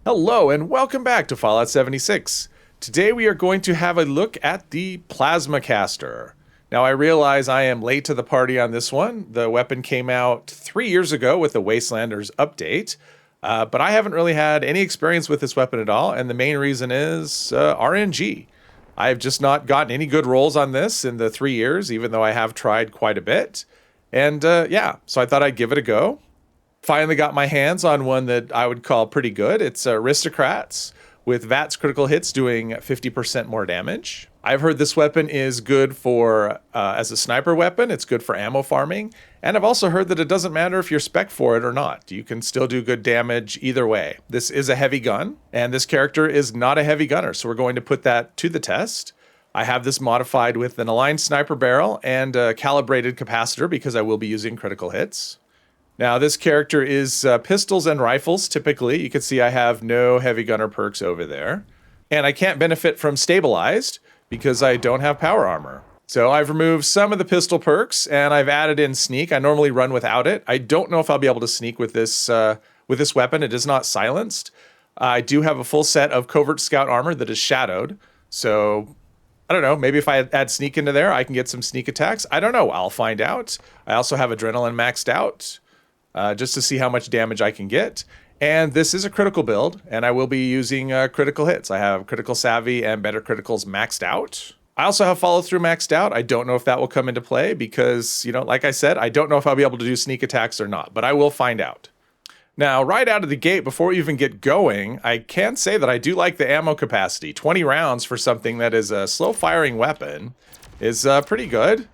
Hello and welcome back to Fallout 76. Today we are going to have a look at the Plasma Caster. Now I realize I am late to the party on this one. The weapon came out 3 years ago with the Wastelanders update, but I haven't really had any experience with this weapon at all, and the main reason is RNG. I've just not gotten any good rolls on this in the 3 years, even though I have tried quite a bit. And so I thought I'd give it a go. Finally got my hands on one that I would call pretty good. It's Aristocrats with VATS critical hits doing 50% more damage. I've heard this weapon is good for as a sniper weapon. It's good for ammo farming. And I've also heard that it doesn't matter if you're spec for it or not. You can still do good damage either way. This is a heavy gun, and this character is not a heavy gunner, so we're going to put that to the test. I have this modified with an aligned sniper barrel and a calibrated capacitor because I will be using critical hits. Now, this character is pistols and rifles, typically. You can see I have no heavy gunner perks over there. And I can't benefit from stabilized because I don't have power armor. So I've removed some of the pistol perks and I've added in sneak. I normally run without it. I don't know if I'll be able to sneak with this weapon. It is not silenced. I do have a full set of covert scout armor that is shadowed. So I don't know, maybe if I add sneak into there, I can get some sneak attacks. I don't know, I'll find out. I also have adrenaline maxed out. Just to see how much damage I can get. And this is a critical build, and I will be using critical hits. I have critical savvy and better criticals maxed out. I also have follow through maxed out. I don't know if that will come into play because, like I said, I don't know if I'll be able to do sneak attacks or not, but I will find out. Now, right out of the gate, before we even get going, I can say that I do like the ammo capacity. 20 rounds for something that is a slow firing weapon is pretty good.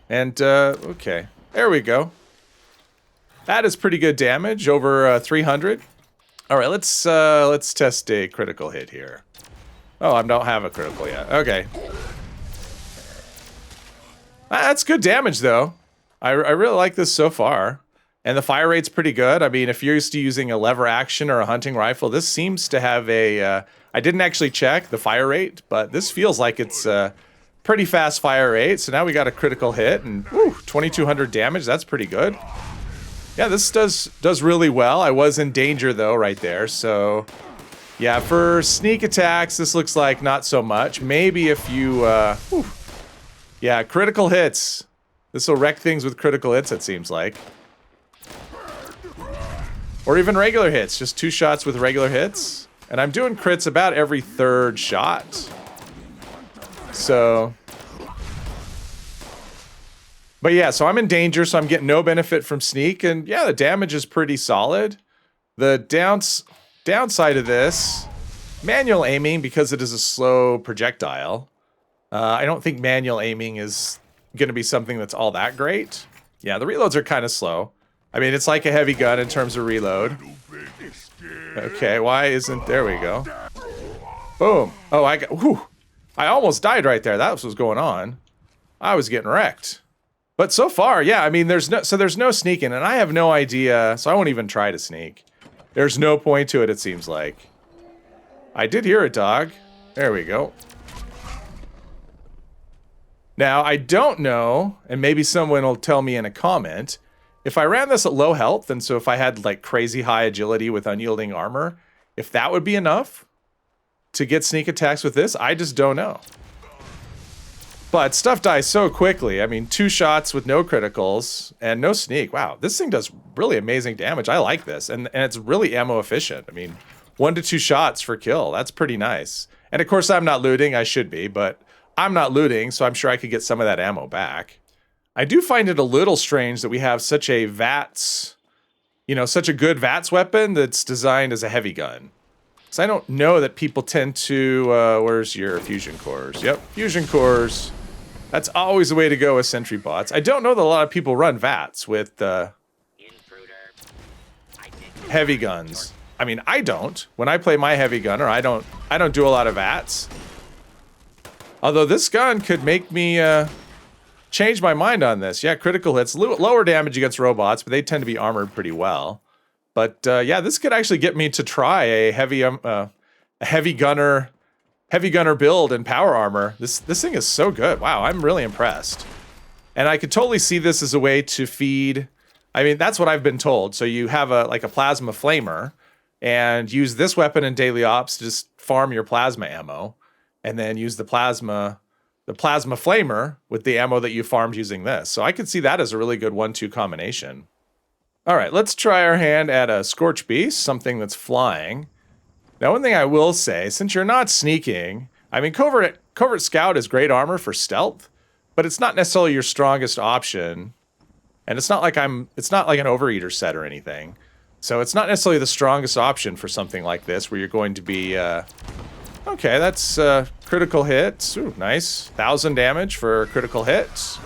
And, okay, there we go. That is pretty good damage, over 300. All right, let's test a critical hit here. Oh, I don't have a critical yet. Okay. That's good damage, though. I really like this so far. And the fire rate's pretty good. I mean, if you're used to using a lever action or a hunting rifle, this seems to have a... I didn't actually check the fire rate, but this feels like it's a pretty fast fire rate. So now we got a critical hit, and 2,200 damage. That's pretty good. Yeah, this does really well. I was in danger, though, right there. So, yeah, for sneak attacks, this looks like not so much. Maybe if you... Yeah, critical hits. This will wreck things with critical hits, it seems like. Or even regular hits. Just 2 shots with regular hits. And I'm doing crits about every 3rd shot. So... But yeah, so I'm in danger, so I'm getting no benefit from sneak, and yeah, the damage is pretty solid. The downside of this, manual aiming, because it is a slow projectile. I don't think manual aiming is going to be something that's all that great. Yeah, the reloads are kind of slow. I mean, it's like a heavy gun in terms of reload. Okay, why isn't... There we go. Boom. Oh, I almost died right there. That was what was going on. I was getting wrecked. But so far, yeah, I mean, there's no sneaking, and I have no idea, so I won't even try to sneak. There's no point to it, it seems like. I did hear a dog. There we go. Now, I don't know, and maybe someone will tell me in a comment, if I ran this at low health, and so if I had, like, crazy high agility with unyielding armor, if that would be enough to get sneak attacks with this, I just don't know. But stuff dies so quickly. I mean, 2 shots with no criticals and no sneak. Wow, this thing does really amazing damage. I like this. And it's really ammo efficient. I mean, 1 to 2 shots for kill. That's pretty nice. And of course, I'm not looting. I should be, but I'm not looting, so I'm sure I could get some of that ammo back. I do find it a little strange that we have such a VATS, such a good VATS weapon that's designed as a heavy gun. So I don't know that people tend to... where's your fusion cores? Yep, fusion cores. That's always the way to go with sentry bots. I don't know that a lot of people run VATS with heavy guns. I mean, I don't. When I play my heavy gunner, I don't do a lot of VATS. Although this gun could make me change my mind on this. Yeah, critical hits, lower damage against robots, but they tend to be armored pretty well. But yeah, this could actually get me to try a heavy gunner build and power armor. This thing is so good. Wow, I'm really impressed. And I could totally see this as a way to feed... I mean, that's what I've been told. So you have a plasma flamer, and use this weapon in daily ops to just farm your plasma ammo, and then use the plasma flamer with the ammo that you farmed using this. So I could see that as a really good 1-2 combination. All right, let's try our hand at a Scorch Beast, something that's flying. Now, one thing I will say, since you're not sneaking, I mean, Covert Scout is great armor for stealth, but it's not necessarily your strongest option. And it's not like an Overeater set or anything. So it's not necessarily the strongest option for something like this, where you're going to be, okay, that's critical hits. Ooh, nice. 1,000 damage for critical hits.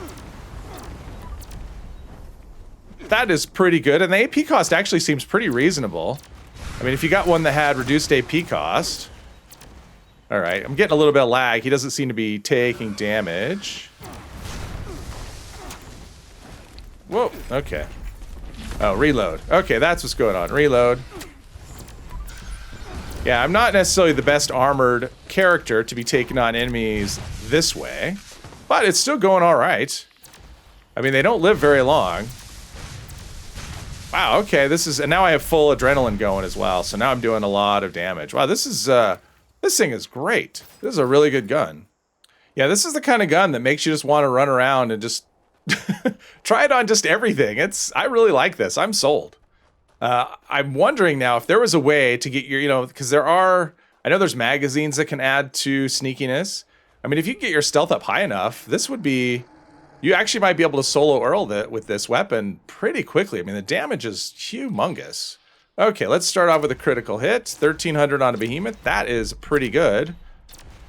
That is pretty good, and the AP cost actually seems pretty reasonable. I mean, if you got one that had reduced AP cost. All right, I'm getting a little bit of lag. He doesn't seem to be taking damage. Whoa, okay. Oh, reload. Okay, that's what's going on. Reload. Yeah, I'm not necessarily the best armored character to be taking on enemies this way, but it's still going all right. I mean, they don't live very long. Wow, okay, and now I have full adrenaline going as well, so now I'm doing a lot of damage. Wow, this thing is great. This is a really good gun. Yeah, this is the kind of gun that makes you just want to run around and just try it on just everything. I really like this. I'm sold. I'm wondering now if there was a way to get your, because I know there's magazines that can add to sneakiness. I mean, if you get your stealth up high enough, you actually might be able to solo Earl with this weapon pretty quickly. I mean, the damage is humongous. Okay, let's start off with a critical hit. 1,300 on a Behemoth. That is pretty good.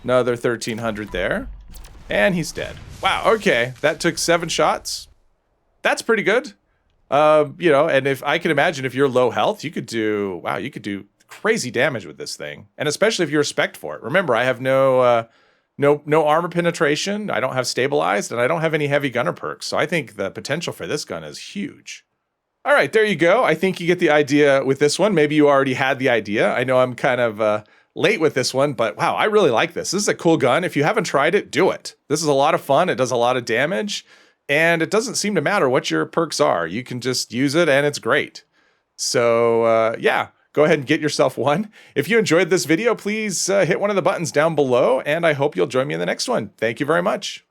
Another 1,300 there. And he's dead. Wow, okay. That took 7 shots. That's pretty good. And if I can imagine if you're low health, you could do crazy damage with this thing. And especially if you're spec'd for it. Remember, I have no armor penetration, I don't have stabilized, and I don't have any heavy gunner perks. So I think the potential for this gun is huge. All right, there you go. I think you get the idea with this one. Maybe you already had the idea. I know I'm kind of late with this one, but wow, I really like this. This is a cool gun. If you haven't tried it, do it. This is a lot of fun. It does a lot of damage, and it doesn't seem to matter what your perks are. You can just use it, and it's great. So yeah, go ahead and get yourself one. If you enjoyed this video, please hit one of the buttons down below, and I hope you'll join me in the next one. Thank you very much.